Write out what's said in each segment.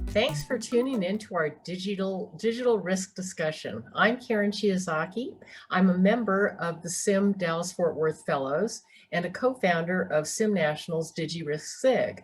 Thanks for tuning in to our digital risk discussion. I'm Caren Shiozaki. I'm a member of the SIM Dallas-Fort Worth Fellows and a co-founder of SIM National's DigiRisk SIG.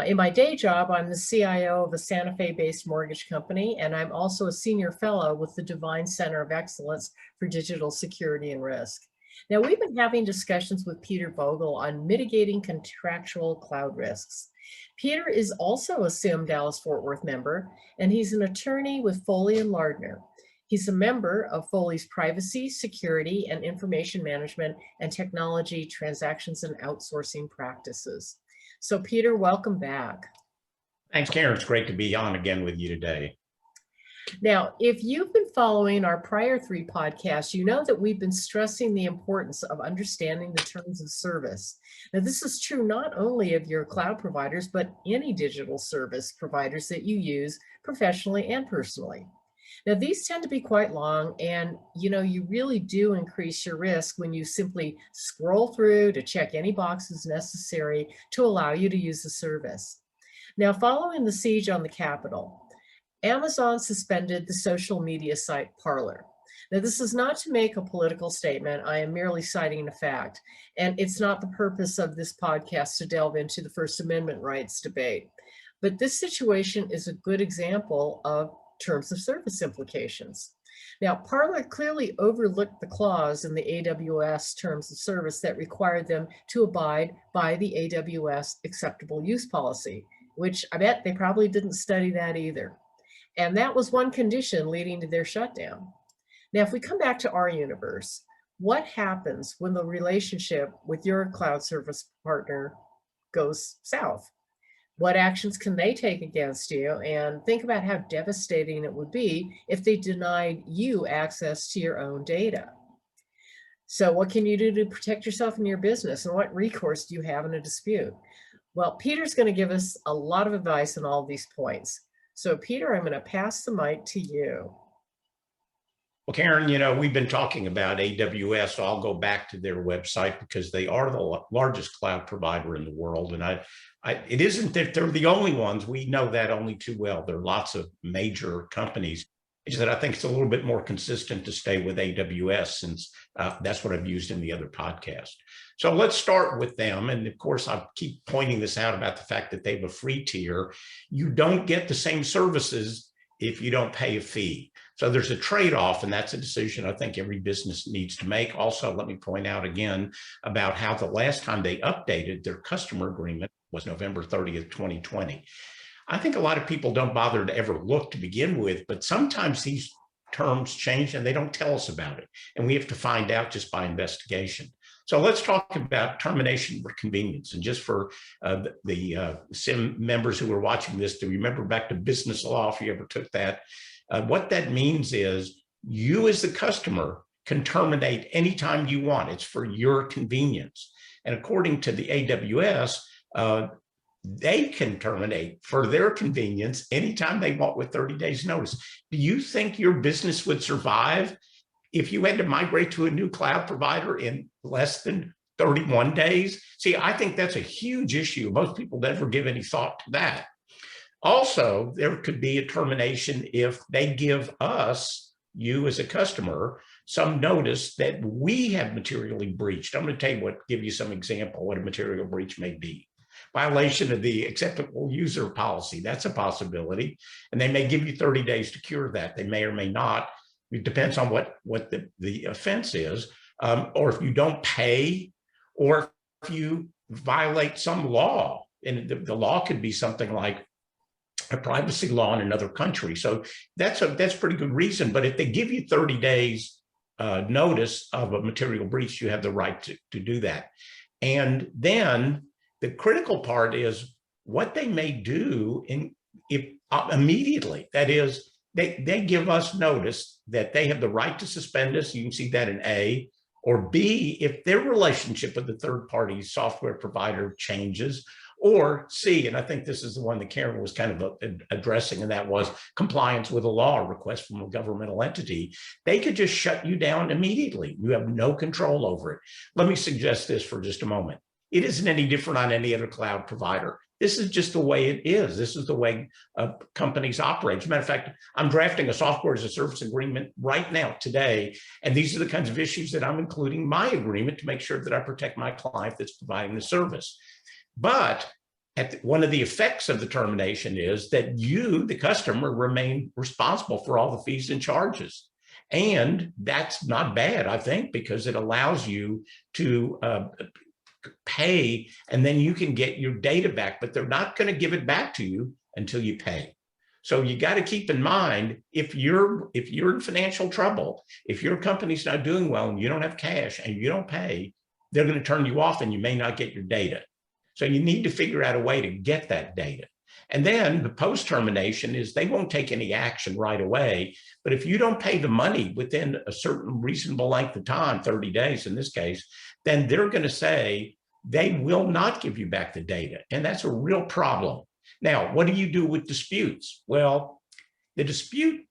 In my day job, I'm the CIO of a Santa Fe-based mortgage company, and I'm also a senior fellow with the Devine Center of Excellence for Digital Security and Risk. Now, we've been having discussions with Peter Vogel on mitigating contractual cloud risks. Peter is also a SIM Dallas-Fort Worth member, and he's an attorney with Foley and Lardner. He's a member of Foley's Privacy, Security, and Information Management and Technology Transactions and Outsourcing Practices. So Peter, welcome back. Thanks, Caren. It's great to be on again with you today. Now, if you've been following our prior 3 podcasts, you know that we've been stressing the importance of understanding the terms of service. Now, this is true not only of your cloud providers, but any digital service providers that you use professionally and personally. Now, these tend to be quite long, and you really do increase your risk when you simply scroll through to check any boxes necessary to allow you to use the service. Now, following the siege on the Capitol, Amazon suspended the social media site Parler. Now, this is not to make a political statement. I am merely citing a fact, and it's not the purpose of this podcast to delve into the First Amendment rights debate. But this situation is a good example of terms of service implications. Now, Parler clearly overlooked the clause in the AWS terms of service that required them to abide by the AWS acceptable use policy, which I bet they probably didn't study that either. And that was one condition leading to their shutdown. Now, if we come back to our universe, what happens when the relationship with your cloud service partner goes south? What actions can they take against you? And think about how devastating it would be if they denied you access to your own data. So what can you do to protect yourself and your business? And what recourse do you have in a dispute? Well, Peter's going to give us a lot of advice on all these points. So Peter, I'm going to pass the mic to you. Well, Caren, we've been talking about AWS, so I'll go back to their website because they are the largest cloud provider in the world. And it isn't that they're the only ones. We know that only too well. There are lots of major companies. It's that I think it's a little bit more consistent to stay with AWS since that's what I've used in the other podcast. So let's start with them. And of course, I keep pointing this out about the fact that they have a free tier. You don't get the same services if you don't pay a fee. So there's a trade-off, and that's a decision I think every business needs to make. Also, let me point out again about how the last time they updated their customer agreement was November 30th, 2020. I think a lot of people don't bother to ever look to begin with, but sometimes these terms change and they don't tell us about it. And we have to find out just by investigation. So let's talk about termination for convenience. And just for the SIM members who are watching this to remember back to business law, if you ever took that, what that means is you as the customer can terminate anytime you want. It's for your convenience. And according to the AWS, they can terminate for their convenience anytime they want with 30 days notice. Do you think your business would survive if you had to migrate to a new cloud provider in less than 31 days? See, I think that's a huge issue. Most people never give any thought to that. Also, there could be a termination if they give us, you as a customer, some notice that we have materially breached. I'm going to give you some example what a material breach may be. Violation of the acceptable user policy, that's a possibility. And they may give you 30 days to cure that. They may or may not. It depends on what the offense is, or if you don't pay, or if you violate some law. And the law could be something like a privacy law in another country. So that's pretty good reason. But if they give you 30 days notice of a material breach, you have the right to do that. And then the critical part is what they may do immediately. That is, they give us notice that they have the right to suspend us. You can see that in A. Or B, if their relationship with the third-party software provider changes, Or C, and I think this is the one that Caren was kind of addressing, and that was compliance with a law, a request from a governmental entity. They could just shut you down immediately. You have no control over it. Let me suggest this for just a moment. It isn't any different on any other cloud provider. This is just the way it is. This is the way companies operate. As a matter of fact, I'm drafting a software as a service agreement right now, today, and these are the kinds of issues that I'm including in my agreement to make sure that I protect my client that's providing the service. But one of the effects of the termination is that you, the customer, remain responsible for all the fees and charges. And that's not bad, I think, because it allows you to pay, and then you can get your data back, but they're not going to give it back to you until you pay. So you got to keep in mind, if you're in financial trouble, if your company's not doing well and you don't have cash and you don't pay, they're going to turn you off and you may not get your data. So you need to figure out a way to get that data. And then the post-termination is they won't take any action right away, but if you don't pay the money within a certain reasonable length of time, 30 days in this case, then they're going to say they will not give you back the data. And that's a real problem. Now, what do you do with disputes? Well, the dispute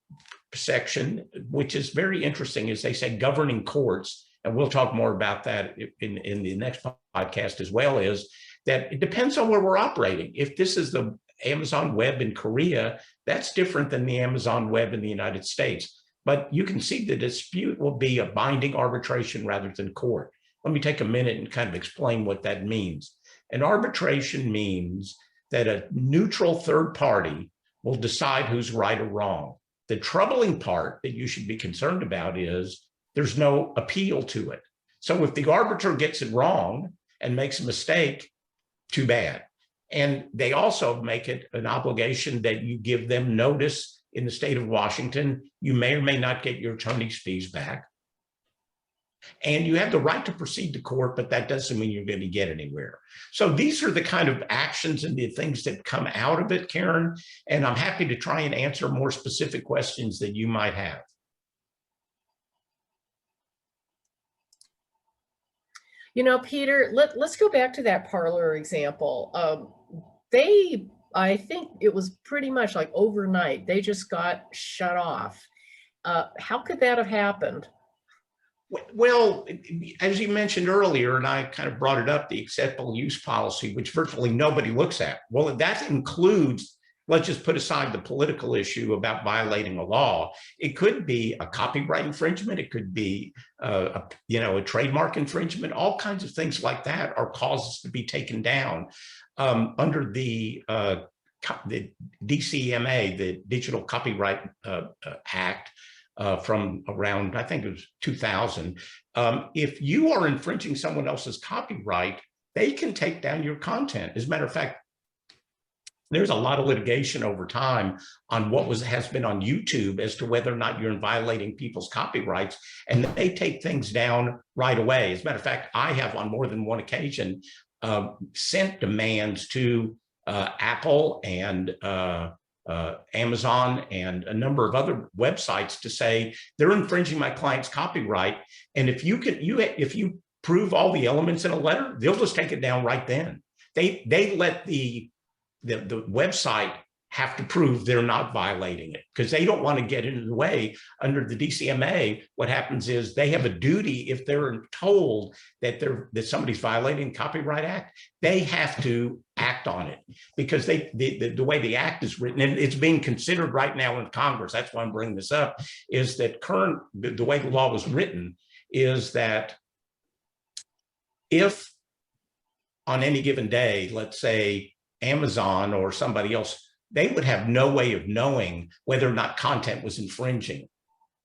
section, which is very interesting, is they say governing courts, and we'll talk more about that in the next podcast as well, is that it depends on where we're operating. If this is the Amazon web in Korea, that's different than the Amazon web in the United States. But you can see the dispute will be a binding arbitration rather than court. Let me take a minute and kind of explain what that means. An arbitration means that a neutral third party will decide who's right or wrong. The troubling part that you should be concerned about is there's no appeal to it. So if the arbiter gets it wrong and makes a mistake, too bad. And they also make it an obligation that you give them notice in the state of Washington. You may or may not get your attorney's fees back. And you have the right to proceed to court, but that doesn't mean you're going to get anywhere. So these are the kind of actions and the things that come out of it, Caren, and I'm happy to try and answer more specific questions that you might have. You know, Peter, let's go back to that parlor example. I think it was pretty much like overnight, they just got shut off. How could that have happened? Well, as you mentioned earlier, and I kind of brought it up, the acceptable use policy, which virtually nobody looks at. Well, that includes, let's just put aside the political issue about violating a law. It could be a copyright infringement. It could be, a trademark infringement. All kinds of things like that are causes to be taken down under the DCMA, the Digital Copyright Act. From around, I think it was 2000. If you are infringing someone else's copyright, they can take down your content. As a matter of fact, there's a lot of litigation over time on what has been on YouTube as to whether or not you're violating people's copyrights, and they take things down right away. As a matter of fact, I have on more than one occasion sent demands to Apple and Amazon and a number of other websites to say they're infringing my client's copyright. And if you prove all the elements in a letter, they'll just take it down right then. They let the website have to prove they're not violating it because they don't want to get in the way. Under the DCMA, what happens is they have a duty, if they're told that somebody's violating the Copyright Act, they have to act on it because the way the act is written, and it's being considered right now in Congress, that's why I'm bringing this up, is that the way the law was written is that if on any given day, let's say Amazon or somebody else, they would have no way of knowing whether or not content was infringing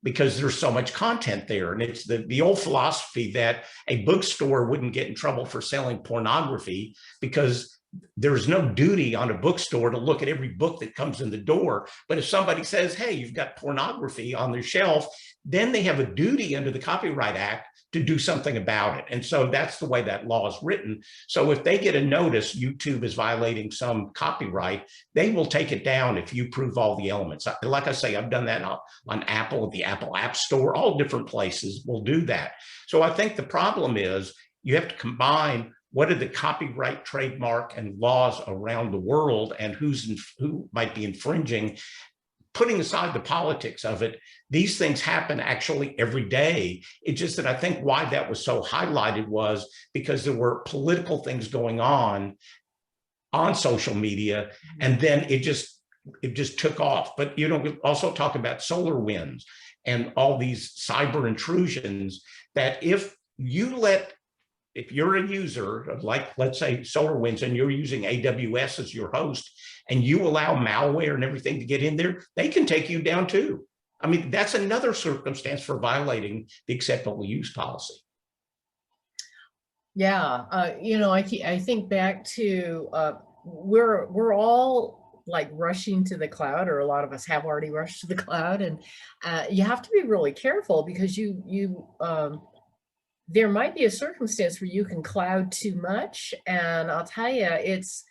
because there's so much content there. And it's the old philosophy that a bookstore wouldn't get in trouble for selling pornography because there's no duty on a bookstore to look at every book that comes in the door. But if somebody says, hey, you've got pornography on their shelf, then they have a duty under the Copyright Act to do something about it. And so that's the way that law is written. So if they get a notice YouTube is violating some copyright, they will take it down if you prove all the elements. Like I say, I've done that on Apple, the Apple App Store, all different places will do that. So I think the problem is you have to combine what are the copyright, trademark, and laws around the world, and who might be infringing. Putting aside the politics of it, these things happen actually every day. It's just that I think why that was so highlighted was because there were political things going on social media, and then it just took off. But we also talk about solar winds and all these cyber intrusions that if you're a user of, like, let's say SolarWinds, and you're using AWS as your host, and you allow malware and everything to get in there, they can take you down too. I mean, that's another circumstance for violating the acceptable use policy. Yeah, I think back to we're all like rushing to the cloud, or a lot of us have already rushed to the cloud, and you have to be really careful because there might be a circumstance where you can cloud too much, and I'll tell you, it's.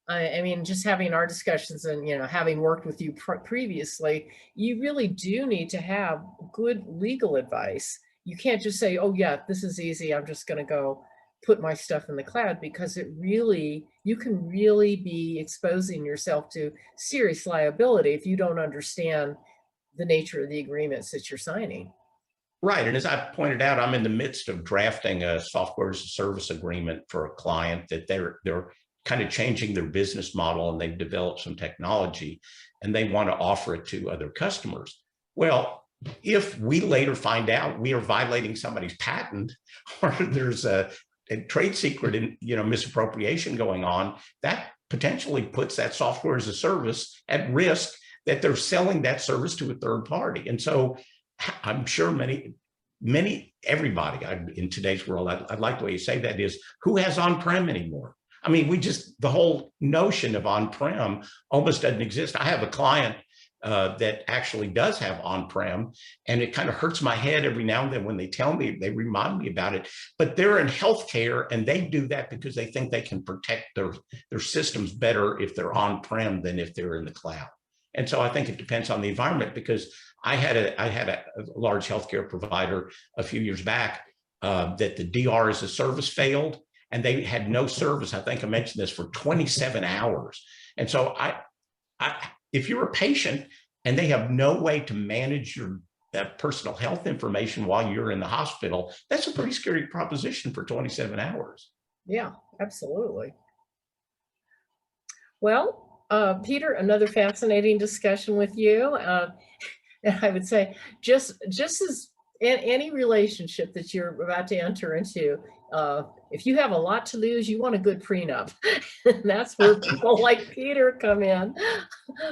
I mean, just having our discussions and, having worked with you previously, you really do need to have good legal advice. You can't just say, oh yeah, this is easy, I'm just going to go put my stuff in the cloud, because you can really be exposing yourself to serious liability if you don't understand the nature of the agreements that you're signing. Right. And as I pointed out, I'm in the midst of drafting a software as a service agreement for a client that they're kind of changing their business model, and they've developed some technology and they want to offer it to other customers. Well, if we later find out we are violating somebody's patent, or there's a trade secret and misappropriation going on, that potentially puts that software as a service at risk, that they're selling that service to a third party. And so I'm sure everybody in today's world, I like the way you say that, is who has on-prem anymore? I mean, the whole notion of on-prem almost doesn't exist. I have a client that actually does have on-prem, and it kind of hurts my head every now and then when they tell me, they remind me about it. But they're in healthcare, and they do that because they think they can protect their systems better if they're on-prem than if they're in the cloud. And so I think it depends on the environment, because I had a large healthcare provider a few years back that the DR as a service failed, and they had no service. I think I mentioned this, for 27 hours. And so if you're a patient and they have no way to manage your personal health information while you're in the hospital, that's a pretty scary proposition for 27 hours. Yeah, absolutely. Well, Peter, another fascinating discussion with you. And I would say just as in any relationship that you're about to enter into, if you have a lot to lose, you want a good prenup. And that's where people like Peter come in.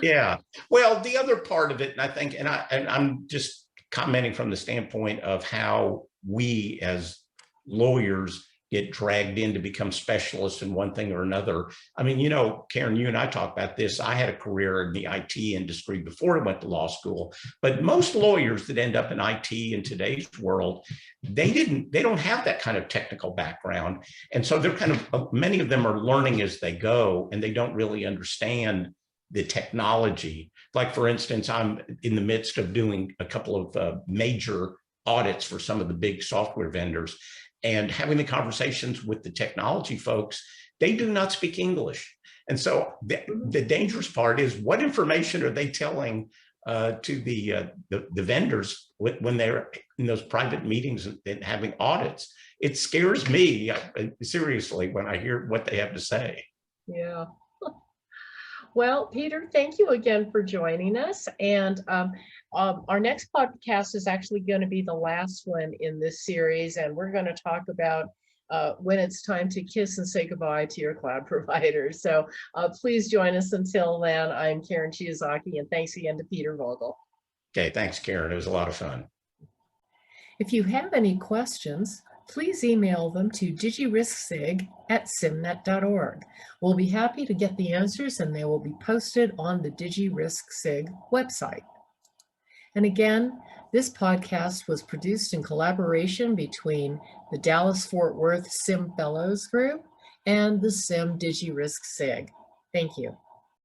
Yeah. Well, the other part of it, and I think, and I'm just commenting from the standpoint of how we as lawyers get dragged in to become specialists in one thing or another. I mean, Caren, you and I talk about this. I had a career in the IT industry before I went to law school, but most lawyers that end up in IT in today's world, they don't have that kind of technical background. And so they're many of them are learning as they go, and they don't really understand the technology. Like, for instance, I'm in the midst of doing a couple of major audits for some of the big software vendors, and having the conversations with the technology folks. They do not speak English. And so the dangerous part is, what information are they telling to the vendors when they're in those private meetings and having audits? It scares me, seriously, when I hear what they have to say. Yeah. Well, Peter, thank you again for joining us. And our next podcast is actually going to be the last one in this series. And we're going to talk about when it's time to kiss and say goodbye to your cloud provider. So please join us until then. I'm Caren Shiozaki, and thanks again to Peter Vogel. Okay, thanks, Caren. It was a lot of fun. If you have any questions, please email them to digiriskSig@simnet.org. We'll be happy to get the answers, and they will be posted on the DigiRiskSig website. And again, this podcast was produced in collaboration between the Dallas-Fort Worth SIM Fellows Group and the SIM DigiRiskSig. Thank you.